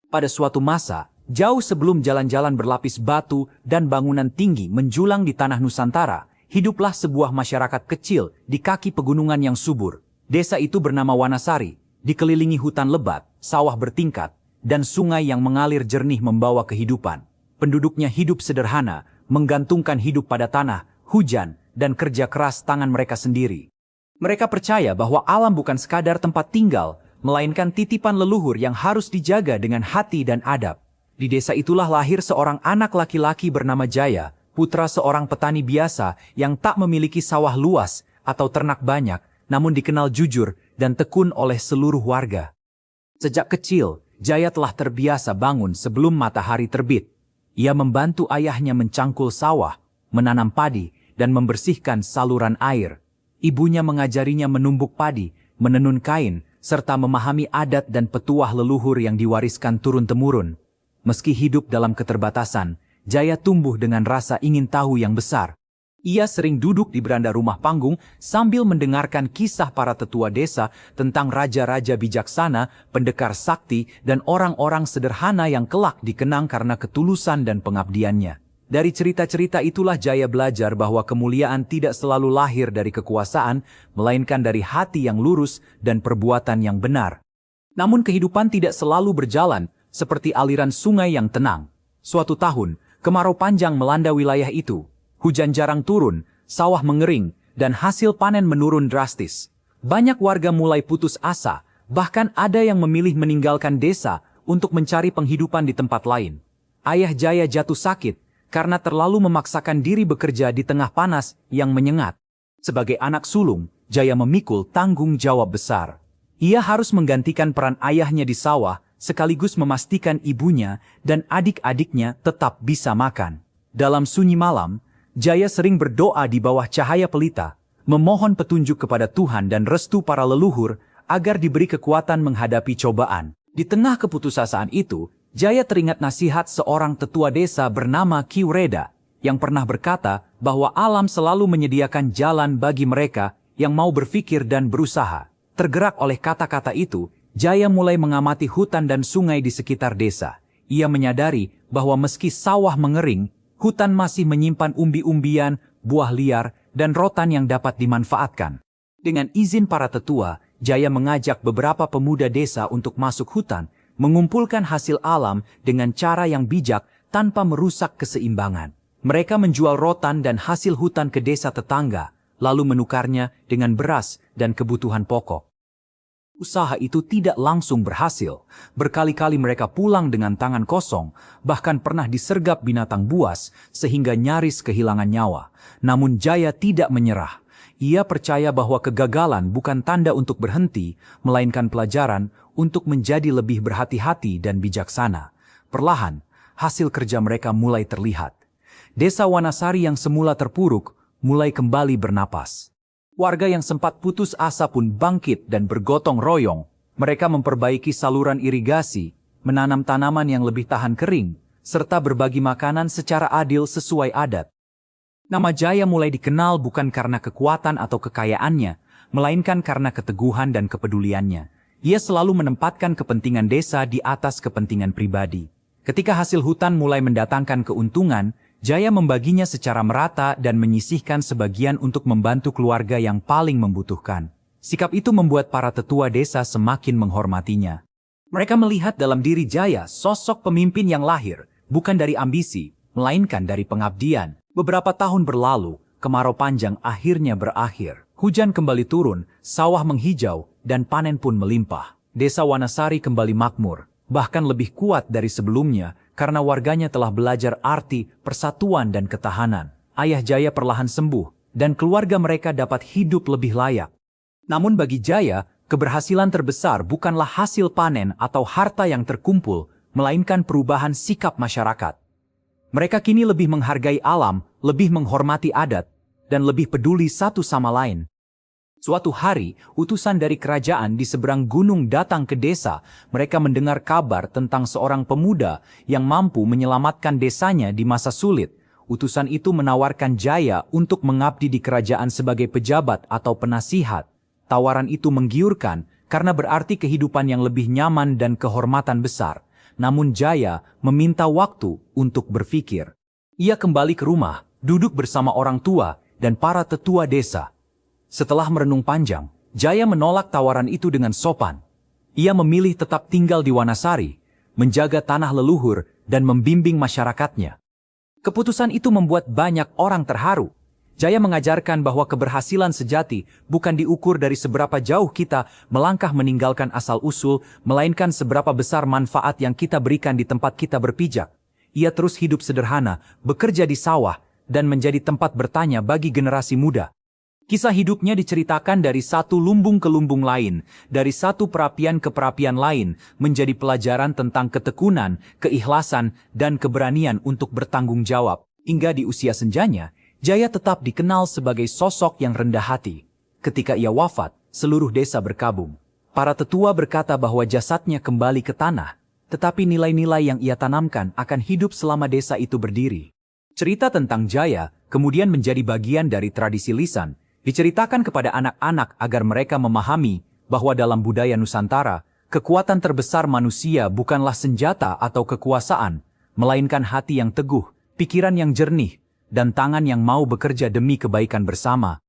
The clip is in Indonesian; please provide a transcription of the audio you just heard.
Pada suatu masa, jauh sebelum jalan-jalan berlapis batu dan bangunan tinggi menjulang di tanah Nusantara, hiduplah sebuah masyarakat kecil di kaki pegunungan yang subur. Desa itu bernama Wanasari, dikelilingi hutan lebat, sawah bertingkat, dan sungai yang mengalir jernih membawa kehidupan. Penduduknya hidup sederhana, menggantungkan hidup pada tanah, hujan, dan kerja keras tangan mereka sendiri. Mereka percaya bahwa alam bukan sekadar tempat tinggal, melainkan titipan leluhur yang harus dijaga dengan hati dan adab. Di desa itulah lahir seorang anak laki-laki bernama Jaya, putra seorang petani biasa yang tak memiliki sawah luas atau ternak banyak, namun dikenal jujur dan tekun oleh seluruh warga. Sejak kecil, Jaya telah terbiasa bangun sebelum matahari terbit. Ia membantu ayahnya mencangkul sawah, menanam padi, dan membersihkan saluran air. Ibunya mengajarinya menumbuk padi, menenun kain, serta memahami adat dan petuah leluhur yang diwariskan turun-temurun. Meski hidup dalam keterbatasan, Jaya tumbuh dengan rasa ingin tahu yang besar. Ia sering duduk di beranda rumah panggung sambil mendengarkan kisah para tetua desa tentang raja-raja bijaksana, pendekar sakti, dan orang-orang sederhana yang kelak dikenang karena ketulusan dan pengabdiannya. Dari cerita-cerita itulah Jaya belajar bahwa kemuliaan tidak selalu lahir dari kekuasaan, melainkan dari hati yang lurus dan perbuatan yang benar. Namun kehidupan tidak selalu berjalan seperti aliran sungai yang tenang. Suatu tahun, kemarau panjang melanda wilayah itu. Hujan jarang turun, sawah mengering, dan hasil panen menurun drastis. Banyak warga mulai putus asa, bahkan ada yang memilih meninggalkan desa untuk mencari penghidupan di tempat lain. Ayah Jaya jatuh sakit karena terlalu memaksakan diri bekerja di tengah panas yang menyengat. Sebagai anak sulung, Jaya memikul tanggung jawab besar. Ia harus menggantikan peran ayahnya di sawah, sekaligus memastikan ibunya dan adik-adiknya tetap bisa makan. Dalam sunyi malam, Jaya sering berdoa di bawah cahaya pelita, memohon petunjuk kepada Tuhan dan restu para leluhur agar diberi kekuatan menghadapi cobaan. Di tengah keputusasaan itu, Jaya teringat nasihat seorang tetua desa bernama Ki Wreda, yang pernah berkata bahwa alam selalu menyediakan jalan bagi mereka yang mau berpikir dan berusaha. Tergerak oleh kata-kata itu, Jaya mulai mengamati hutan dan sungai di sekitar desa. Ia menyadari bahwa meski sawah mengering, hutan masih menyimpan umbi-umbian, buah liar, dan rotan yang dapat dimanfaatkan. Dengan izin para tetua, Jaya mengajak beberapa pemuda desa untuk masuk hutan, mengumpulkan hasil alam dengan cara yang bijak tanpa merusak keseimbangan. Mereka menjual rotan dan hasil hutan ke desa tetangga, lalu menukarnya dengan beras dan kebutuhan pokok. Usaha itu tidak langsung berhasil. Berkali-kali mereka pulang dengan tangan kosong, bahkan pernah disergap binatang buas sehingga nyaris kehilangan nyawa. Namun Jaya tidak menyerah. Ia percaya bahwa kegagalan bukan tanda untuk berhenti, melainkan pelajaran untuk menjadi lebih berhati-hati dan bijaksana. Perlahan, hasil kerja mereka mulai terlihat. Desa Wanasari yang semula terpuruk mulai kembali bernapas. Warga yang sempat putus asa pun bangkit dan bergotong royong. Mereka memperbaiki saluran irigasi, menanam tanaman yang lebih tahan kering, serta berbagi makanan secara adil sesuai adat. Nama Jaya mulai dikenal bukan karena kekuatan atau kekayaannya, melainkan karena keteguhan dan kepeduliannya. Ia selalu menempatkan kepentingan desa di atas kepentingan pribadi. Ketika hasil hutan mulai mendatangkan keuntungan, Jaya membaginya secara merata dan menyisihkan sebagian untuk membantu keluarga yang paling membutuhkan. Sikap itu membuat para tetua desa semakin menghormatinya. Mereka melihat dalam diri Jaya sosok pemimpin yang lahir, bukan dari ambisi, melainkan dari pengabdian. Beberapa tahun berlalu, kemarau panjang akhirnya berakhir. Hujan kembali turun, sawah menghijau, dan panen pun melimpah. Desa Wanasari kembali makmur, bahkan lebih kuat dari sebelumnya karena warganya telah belajar arti persatuan dan ketahanan. Ayah Jaya perlahan sembuh, dan keluarga mereka dapat hidup lebih layak. Namun bagi Jaya, keberhasilan terbesar bukanlah hasil panen atau harta yang terkumpul, melainkan perubahan sikap masyarakat. Mereka kini lebih menghargai alam, lebih menghormati adat, dan lebih peduli satu sama lain. Suatu hari, utusan dari kerajaan di seberang gunung datang ke desa. Mereka mendengar kabar tentang seorang pemuda yang mampu menyelamatkan desanya di masa sulit. Utusan itu menawarkan Jaya untuk mengabdi di kerajaan sebagai pejabat atau penasihat. Tawaran itu menggiurkan karena berarti kehidupan yang lebih nyaman dan kehormatan besar. namun Jaya meminta waktu untuk berpikir. Ia kembali ke rumah, duduk bersama orang tua dan para tetua desa. Setelah merenung panjang, Jaya menolak tawaran itu dengan sopan. Ia memilih tetap tinggal di Wanasari, menjaga tanah leluhur dan membimbing masyarakatnya. Keputusan itu membuat banyak orang terharu. Jaya mengajarkan bahwa keberhasilan sejati bukan diukur dari seberapa jauh kita melangkah meninggalkan asal-usul, melainkan seberapa besar manfaat yang kita berikan di tempat kita berpijak. Ia terus hidup sederhana, bekerja di sawah, dan menjadi tempat bertanya bagi generasi muda. Kisah hidupnya diceritakan dari satu lumbung ke lumbung lain, dari satu perapian ke perapian lain, menjadi pelajaran tentang ketekunan, keikhlasan, dan keberanian untuk bertanggung jawab. Hingga di usia senjanya, Jaya tetap dikenal sebagai sosok yang rendah hati. Ketika ia wafat, seluruh desa berkabung. Para tetua berkata bahwa jasadnya kembali ke tanah, tetapi nilai-nilai yang ia tanamkan akan hidup selama desa itu berdiri. Cerita tentang Jaya kemudian menjadi bagian dari tradisi lisan, diceritakan kepada anak-anak agar mereka memahami bahwa dalam budaya Nusantara, kekuatan terbesar manusia bukanlah senjata atau kekuasaan, melainkan hati yang teguh, pikiran yang jernih, dan tangan yang mau bekerja demi kebaikan bersama.